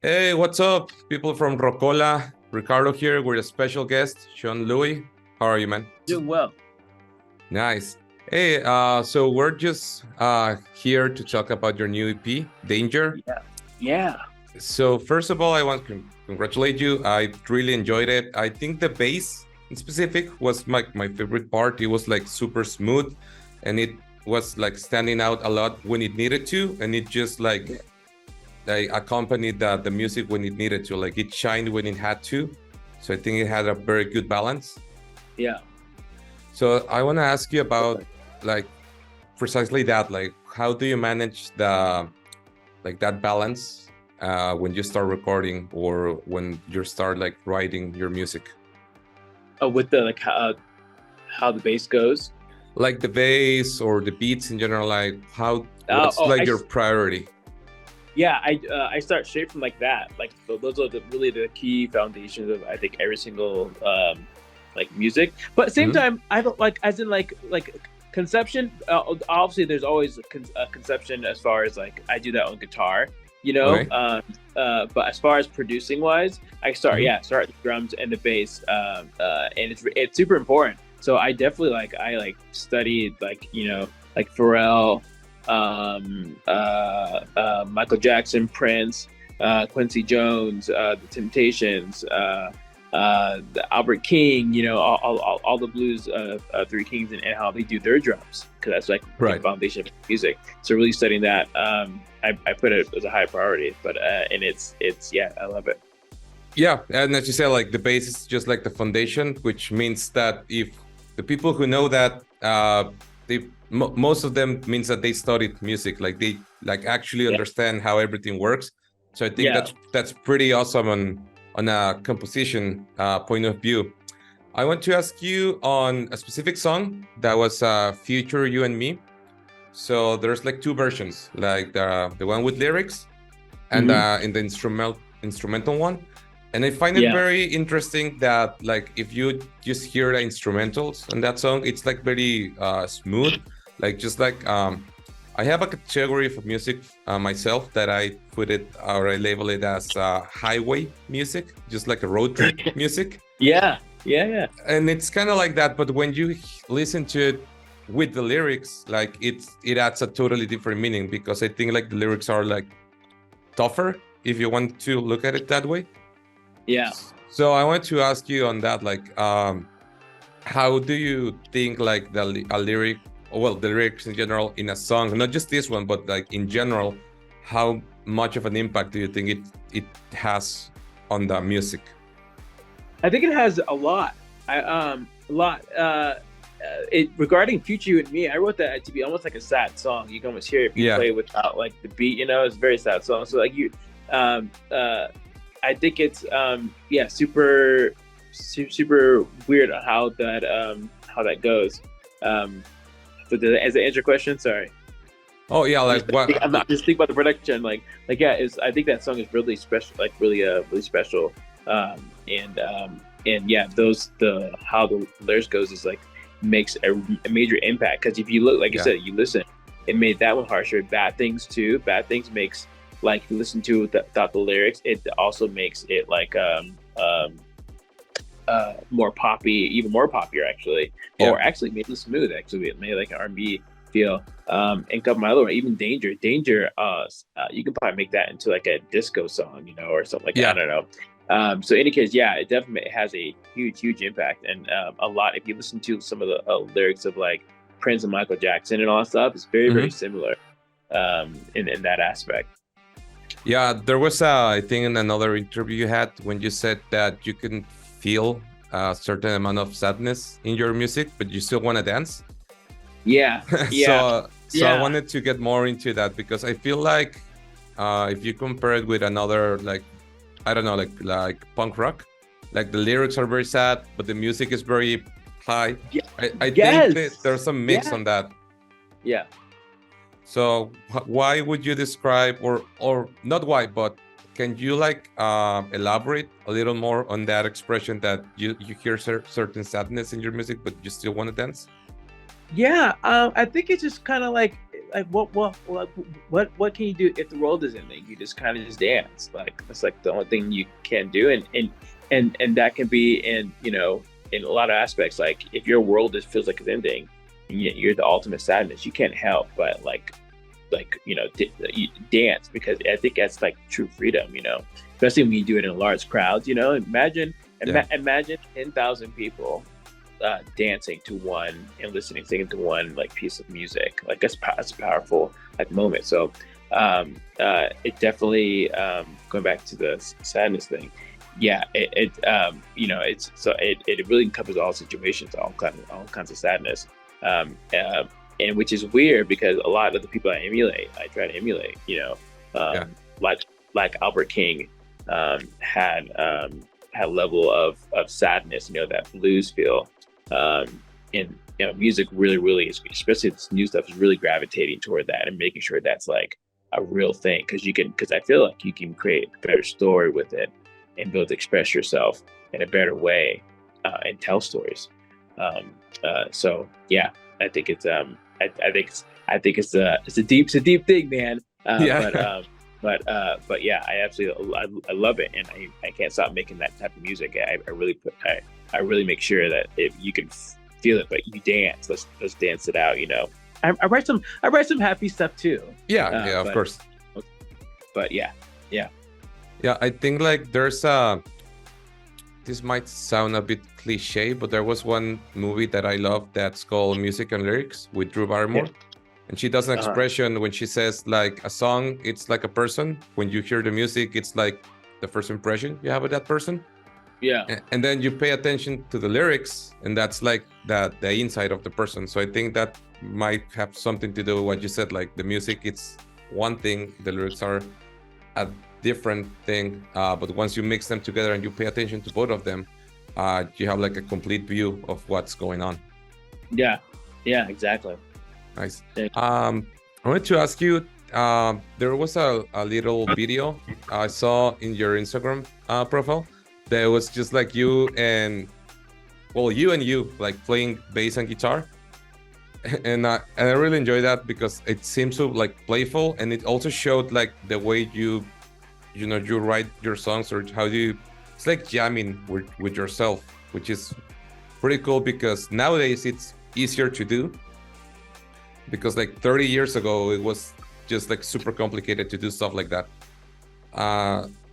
Hey, what's up, people from Rocola? Ricardo here with a special guest, Seanloui. How are you, man? Doing well. Nice. Hey, so we're just here to talk about your new EP, Danger. Yeah. Yeah. So first of all, I want to congratulate you. I really enjoyed it. I think the bass in specific was my favorite part. It was like super smooth, and it was like standing out a lot when it needed to, and it just like accompanied the music when it needed to, like it shined when it had to. So I think it had a very good balance. Yeah. So I want to ask you about like precisely that, like how do you manage the like that balance when you start recording or when you start like writing your music? With the like how the bass goes. Like the bass or the beats in general, like how what's Oh, like your priority? yeah. I start straight from like that. Like those are really the key foundations of I think every single like music. But at the same time, I don't like as in like conception. Obviously, there's always a conception as far as like I do that on guitar. Okay. But as far as producing wise, I start start with the drums and the bass, and it's super important. So I definitely I studied like Pharrell, Michael Jackson, Prince, Quincy Jones, The Temptations, the Albert King, all the blues Three Kings and how they do their drums, because that's like the foundation of music. So really studying that, I put it as a high priority. But and it's yeah, I love it. Yeah, and as you said, like the bass is just like the foundation, which means that if the people who know that, most of them means that they studied music, like they like actually understand how everything works. So I think that's pretty awesome on a composition point of view. I want to ask you on a specific song that was Future You and Me. So there's like two versions, like the one with lyrics and in the instrumental one. And I find it very interesting that like if you just hear the instrumentals on that song, it's like very smooth, like just like I have a category for music myself that I put it or I label it as highway music, just like a road trip music. Yeah. And it's kind of like that, but when you listen to it with the lyrics, like it adds a totally different meaning, because I think like the lyrics are like tougher if you want to look at it that way. Yeah. So I want to ask you on that, like how do you think like the lyrics in general in a song, not just this one, but like in general, how much of an impact do you think it has on the music? I think it has a lot. Regarding Future You and Me, I wrote that to be almost like a sad song. You can almost hear it if you play without like the beat. It's a very sad song. So like I think it's super weird on how that goes. So as I answer your question, sorry. Oh yeah, like what? I'm not just thinking about the production, like yeah. I think that song is really special, like really special. And yeah, how the lyrics goes is like makes a major impact, because if you look, like you said, you listen, it made that one harsher. Bad Things too. Bad Things makes, like, you listen to without the lyrics, it also makes it like more poppy, even more poppier actually, or actually made it smooth. Actually, it made like an R&B feel. And a couple of my other one, even Danger, you can probably make that into like a disco song, or something like that. I don't know. So in any case, it definitely has a huge impact, and a lot. If you listen to some of the lyrics of like Prince and Michael Jackson and all that stuff, it's very similar in that aspect. Yeah, there was I think in another interview you had when you said that you can feel a certain amount of sadness in your music, but you still want to dance. So I wanted to get more into that, because I feel like if you compare it with another, like, I don't know, like punk rock, like the lyrics are very sad, but the music is very high. I think that there's some mix on that. Yeah. So why would you describe, or not why, but can you like elaborate a little more on that expression that you hear certain sadness in your music, but you still want to dance? Yeah, I think it's just kind of like what can you do if the world is ending? You just kind of just dance. Like that's like the only thing you can do, and that can be in in a lot of aspects. Like if your world just feels like it's ending, and you're the ultimate sadness, you can't help but dance, because I think that's like true freedom. Especially when you do it in large crowds. Imagine 10,000 people dancing to one and singing to one like piece of music. Like that's a powerful like moment. So it definitely going back to the sadness thing. Yeah, it really encompasses all situations, all kinds of sadness, and which is weird because a lot of the people I try to emulate. Like Albert King had a level of sadness, that blues feel. And music really, especially this new stuff, is really gravitating toward that and making sure that's like a real thing, because I feel like you can create a better story with it and be able to express yourself in a better way and tell stories. So yeah, I think it's it's a deep thing, man. But yeah, I absolutely I love it, and I can't stop making that type of music. I really make sure that if you can feel it, but you dance. Let's dance it out. I write some happy stuff too. Of course. But yeah. I think like there's this might sound a bit cliche, but there was one movie that I love that's called Music and Lyrics with Drew Barrymore. And she does an expression when she says like a song, it's like a person. When you hear the music, it's like the first impression you have of that person. Yeah. And then you pay attention to the lyrics, and that's like the inside of the person. So I think that might have something to do with what you said. Like the music, it's one thing, the lyrics are a different thing. But once you mix them together and you pay attention to both of them, you have like a complete view of what's going on. Yeah, exactly. Nice. I wanted to ask you, there was a little video I saw in your Instagram profile that was just like you and you like playing bass and guitar. And I really enjoy that because it seems so like playful, and it also showed like the way you write your songs, or how it's like jamming with yourself, which is pretty cool because nowadays it's easier to do, because like 30 years ago it was just like super complicated to do stuff like that.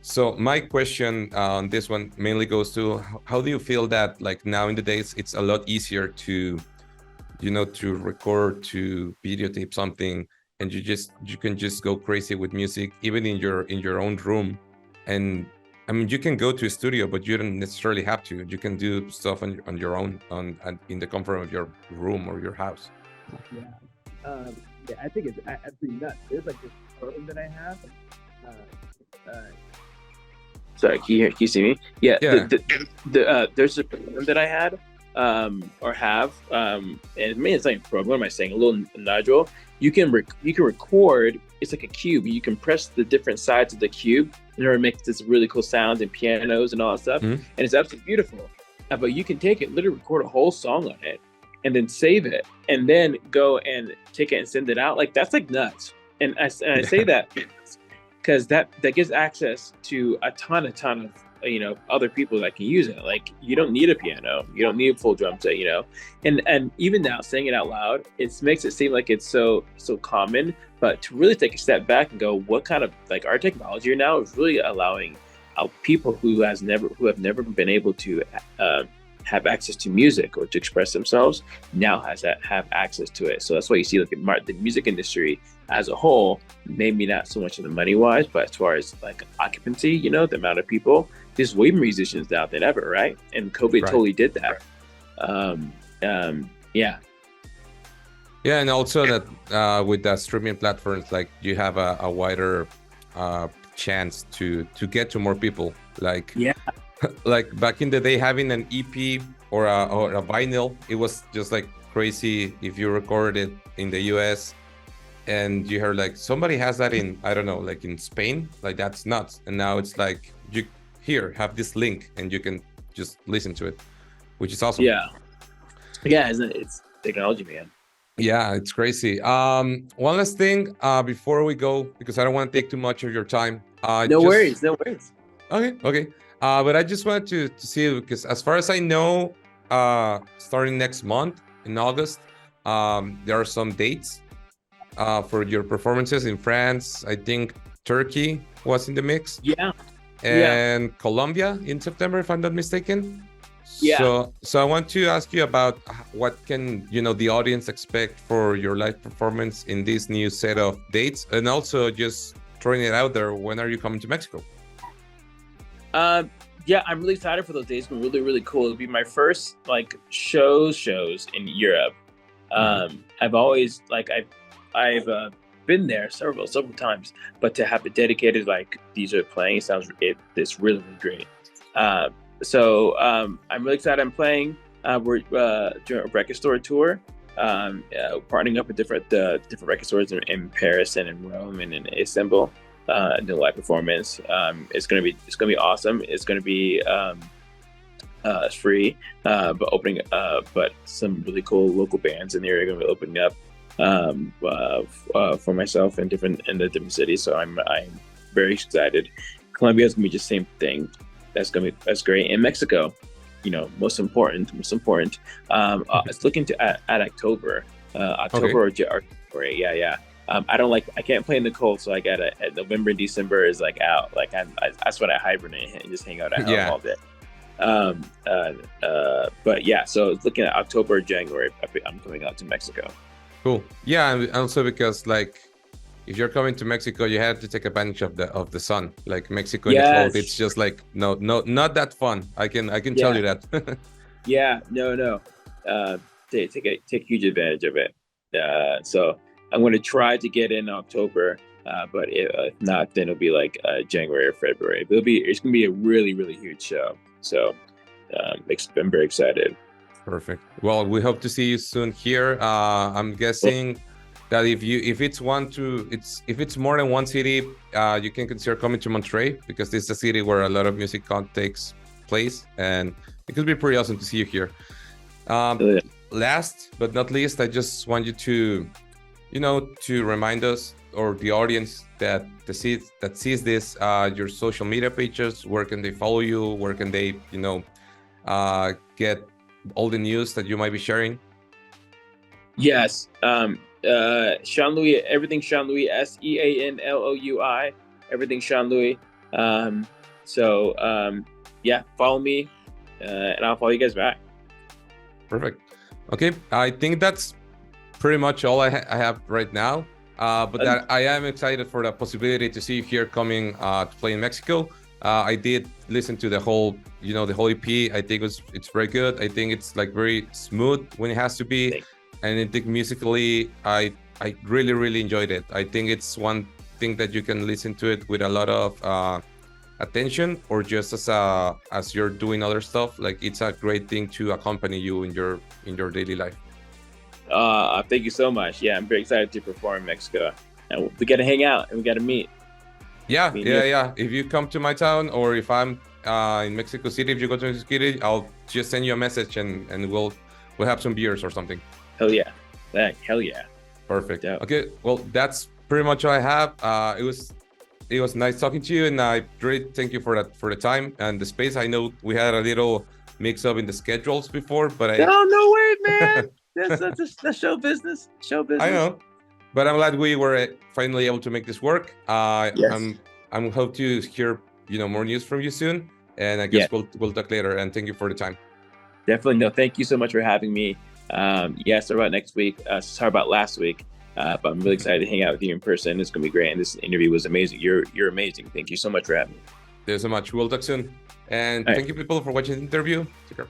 So my question on this one mainly goes to how do you feel that like now in the days it's a lot easier to to record, to videotape something, and you can just go crazy with music even in your own room. And I mean, you can go to a studio, but you don't necessarily have to. You can do stuff on your own in the comfort of your room or your house. I think it's absolutely nuts. There's like this program that I have. Sorry, can you see me? Yeah. There's a program that I had, or have, and maybe it's like a program. What am I saying? A little nodule. You can record. It's like a cube. You can press the different sides of the cube, and it makes this really cool sounds and pianos and all that stuff. And it's absolutely beautiful. But you can take it, literally record a whole song on it, and then save it, and then go and take it and send it out. Like that's like nuts. And I say that because that gives access to a ton of other people that can use it. Like you don't need a piano, you don't need a full drum set, and even now saying it out loud, it makes it seem like it's so common. But to really take a step back and go, what kind of like our technology now is really allowing people who have never been able to have access to music or to express themselves now have access to it. So that's why you see like the music industry as a whole, maybe not so much in the money wise, but as far as like occupancy, the amount of people, there's way more musicians now than ever, right? And COVID totally did that. And also that with the streaming platforms, like you have a wider chance to get to more people. Like like back in the day, having an EP or a vinyl, it was just like crazy if you recorded it in the US and you heard like somebody has that in, I don't know, like in Spain, like that's nuts. And now it's like you have this link and you can just listen to it, which is awesome. Yeah, it's technology, man. Yeah, it's crazy. One last thing before we go, because I don't want to take too much of your time. No worries, no worries. Okay, okay. But I just wanted to see, because as far as I know, starting next month in August, there are some dates for your performances in France. I think Turkey was in the mix. Yeah. And Colombia in September, if I'm not mistaken. Yeah. So I want to ask you about what can the audience expect for your live performance in this new set of dates, and also just throwing it out there. When are you coming to Mexico? Yeah, I'm really excited for those days. It's been really, really cool. It'll be my first like shows in Europe. I've always I've been there several times, but to have it dedicated like these are playing it's really, really great. So I'm really excited. I'm playing. We're doing a record store tour, partnering up with different record stores in Paris and in Rome and in Istanbul. The live performance. It's gonna be awesome. It's gonna be free, but some really cool local bands in the area are gonna be opening up for myself in the different cities. So I'm very excited. Colombia is gonna be just the same thing. That's great. In Mexico, most important. It's looking at October, October or January. Yeah. I can't play in the cold, so I gotta November and December is like out. Like that's when I hibernate and just hang out at home all day. But yeah, so it's looking at October or January. I'm coming out to Mexico. Cool. Yeah, and also because if you're coming to Mexico, you have to take advantage of the sun. Like Mexico in the cold, it's just no, not that fun. I can tell you that. Yeah, no. Take huge advantage of it. So I'm going to try to get in October, but if not, then it'll be like January or February. But it's going to be a really, really huge show. So I'm very excited. Perfect. Well, we hope to see you soon here. I'm guessing that if it's more than one city, you can consider coming to Monterrey, because this is a city where a lot of music takes place, and it could be pretty awesome to see you here. Last but not least, I just want you to remind us, or the audience that sees this, your social media pages. Where can they follow you? Where can they get all the news that you might be sharing? Yes. Seanloui, everything Seanloui, Seanloui, everything Seanloui. Yeah, follow me, and I'll follow you guys back. Perfect. Okay, I think that's pretty much all I have right now. But that I am excited for the possibility to see you here coming to play in Mexico. I did listen to the whole EP. I think it's very good. I think it's very smooth when it has to be. And I think musically, I really, really enjoyed it. I think it's one thing that you can listen to it with a lot of attention, or just as you're doing other stuff. It's a great thing to accompany you in your daily life. Thank you so much. Yeah, I'm very excited to perform in Mexico, and we got to hang out and we got to meet. Yeah. If you come to my town, or if I'm in Mexico City, if you go to Mexico City, I'll just send you a message and we'll have some beers or something. Hell yeah. Hell yeah. Perfect. Yeah. Okay. Well, that's pretty much all I have. It was nice talking to you, and I really thank you for the time and the space. I know we had a little mix up in the schedules before, but no way, man. That's show business. I know, but I'm glad we were finally able to make this work. Yes. I'm hope to hear more news from you soon, and I guess we'll talk later. And thank you for the time. Definitely. No, thank you so much for having me. Sorry about next week. Sorry about last week. But I'm really excited to hang out with you in person. It's gonna be great, and this interview was amazing. You're amazing. Thank you so much for having me. Thank you so much. We'll talk soon. And thank you, people, for watching the interview. Take care.